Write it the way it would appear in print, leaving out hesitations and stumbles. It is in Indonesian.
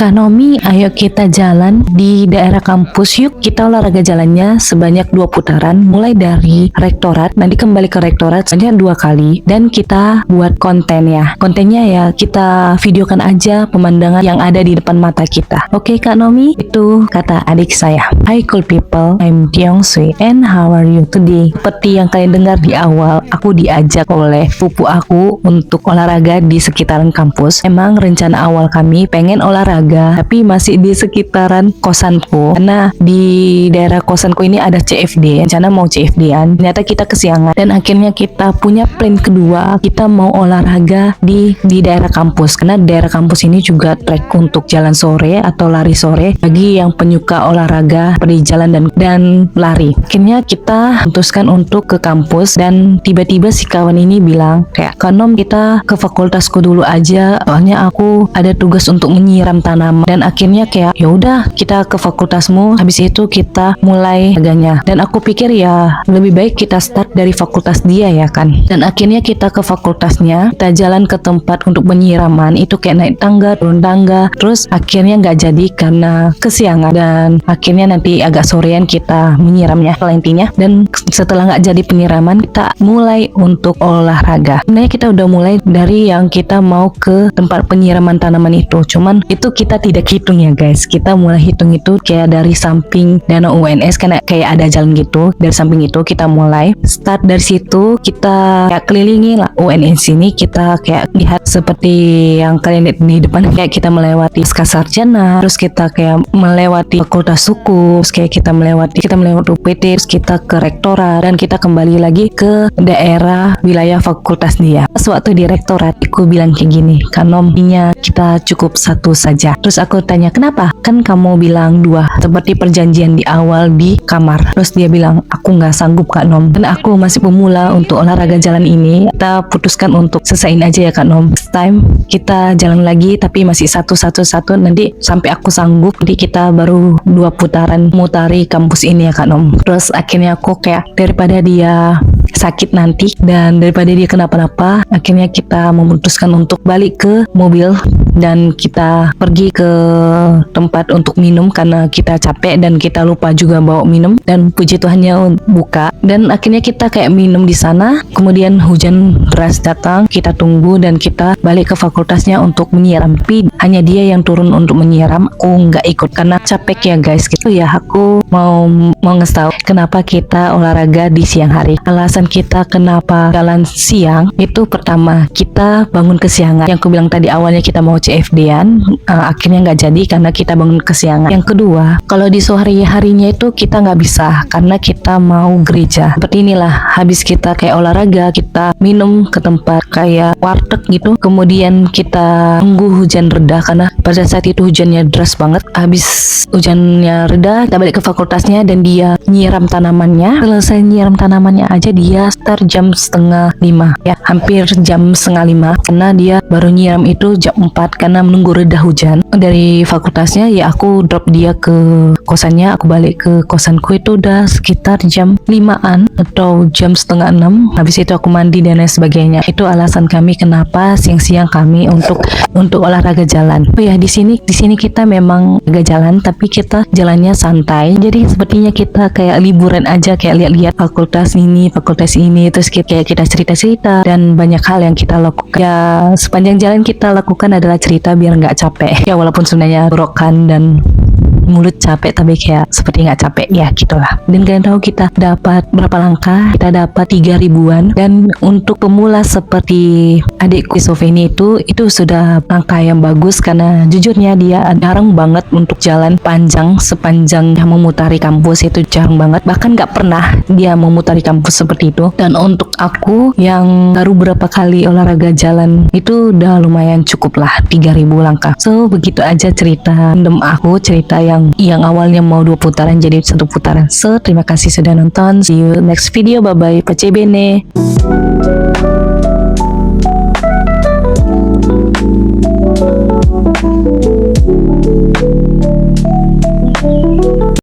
Kak Nomi, ayo kita jalan di daerah kampus yuk. Kita olahraga jalannya sebanyak 2 putaran, mulai dari rektorat, nanti kembali ke rektorat sebanyak 2 kali, dan kita buat konten ya. Kontennya ya kita videokan aja pemandangan yang ada di depan mata kita. Oke Kak Nomi, itu kata adik saya. Hi cool people, I'm Tiong Sui, and how are you today? Seperti yang kalian dengar di awal, aku diajak oleh pupu aku untuk olahraga di sekitaran kampus. Emang rencana awal kami pengen olahraga tapi masih di sekitaran kosanku, karena di daerah kosanku ini ada CFD, rencana mau CFD-an. Ternyata kita kesiangan dan akhirnya kita punya plan kedua, kita mau olahraga di daerah kampus, karena daerah kampus ini juga trek untuk jalan sore atau lari sore bagi yang penyuka olahraga seperti jalan dan lari. Akhirnya kita putuskan untuk ke kampus dan tiba-tiba si kawan ini bilang kayak, "Kak Nom, kita ke fakultasku dulu aja, soalnya aku ada tugas untuk menyiram tanaman." Dan akhirnya kayak ya udah kita ke fakultasmu, habis itu kita mulai agaknya. Dan aku pikir ya lebih baik kita start dari fakultas dia ya kan. Dan akhirnya kita ke fakultasnya, kita jalan ke tempat untuk penyiraman, itu kayak naik tangga, turun tangga, terus akhirnya nggak jadi karena kesiangan dan akhirnya nanti agak sorean kita menyiramnya intinya. Dan setelah nggak jadi penyiraman, kita mulai untuk olahraga. Sebenarnya kita udah mulai dari yang kita mau ke tempat penyiraman tanaman itu, cuman itu kita tidak hitung ya guys. Kita mulai hitung itu kayak dari samping danau UNS, karena kayak ada jalan gitu. Dari samping itu kita mulai start dari situ, kita kayak kelilingi lah UNS ini, kita kayak lihat seperti yang kalian lihat di depan, kayak kita melewati Pasca Sarjana, terus kita kayak melewati Fakultas Hukum, terus kayak kita melewati UPT, terus kita ke rektorat, dan kita kembali lagi ke daerah wilayah fakultas dia. Sewaktu di rektorat, aku bilang kayak gini, "Kak Nom, kita cukup satu saja." Terus aku tanya, "Kenapa? Kan kamu bilang 2, seperti perjanjian di awal di kamar." Terus dia bilang, "Aku nggak sanggup Kak Nom, dan aku masih pemula untuk olahraga jalan ini. Kita putuskan untuk selesaiin aja ya Kak Nom. Next time kita jalan lagi tapi masih satu, nanti sampai aku sanggup, nanti kita baru 2 putaran mutari kampus ini ya Kak Nom." Terus akhirnya aku kayak daripada dia sakit nanti dan daripada dia kenapa-napa, akhirnya kita memutuskan untuk balik ke mobil dan kita pergi ke tempat untuk minum karena kita capek dan kita lupa juga bawa minum. Dan puji Tuhannya buka, dan akhirnya kita kayak minum di sana. Kemudian hujan deras datang, kita tunggu dan kita balik ke fakultasnya untuk menyiram. Tapi hanya dia yang turun untuk menyiram, aku nggak ikut karena capek ya guys. Gitu ya, aku mau ngasih tahu kenapa kita olahraga di siang hari. Alasan kita kenapa jalan siang itu, pertama kita bangun kesiangan. Yang aku bilang tadi awalnya kita mau CFD-an, akhirnya nggak jadi karena kita bangun kesiangan. Yang kedua, kalau di sore harinya itu kita nggak bisa karena kita mau gereja. Seperti inilah, habis kita kayak olahraga, kita minum ke tempat kayak warteg gitu, kemudian kita tunggu hujan reda karena pada saat itu hujannya deras banget. Habis hujannya reda, kita balik ke fakultasnya dan dia nyiram tanamannya. Selesai nyiram tanamannya aja dia start jam 4:30 ya, hampir jam 4:30 karena dia baru nyiram itu jam 4 karena menunggu reda hujan. Dari fakultasnya ya aku drop dia ke kosannya, aku balik ke kosanku itu udah sekitar jam 5-an atau jam 5:30. Habis itu aku mandi dan lain sebagainya. Itu alasan kami kenapa siang-siang kami untuk olahraga jalan. Oh ya, di sini kita memang agak jalan tapi kita jalannya santai. Jadi sepertinya kita kayak liburan aja, kayak lihat-lihat fakultas ini, terus kayak kita cerita-cerita dan banyak hal yang kita lakukan. Ya sepanjang jalan kita lakukan adalah cerita biar nggak capek. Ya walaupun sebenarnya borokan dan mulut capek tapi kayak seperti nggak capek ya gitulah. Dan kalian tahu kita dapat berapa langkah? Kita dapat 3 ribuan. Dan untuk pemula seperti adikku Sofeni itu sudah langkah yang bagus karena jujurnya dia jarang banget untuk jalan panjang sepanjang yang memutari kampus, itu jarang banget, bahkan nggak pernah dia memutari kampus seperti itu. Dan untuk aku yang baru berapa kali olahraga jalan itu udah lumayan cukup lah 3.000 langkah. So begitu aja cerita random aku, cerita yang awalnya mau 2 putaran jadi 1 putaran. So terima kasih sudah nonton, see you next video, bye bye, pace bene.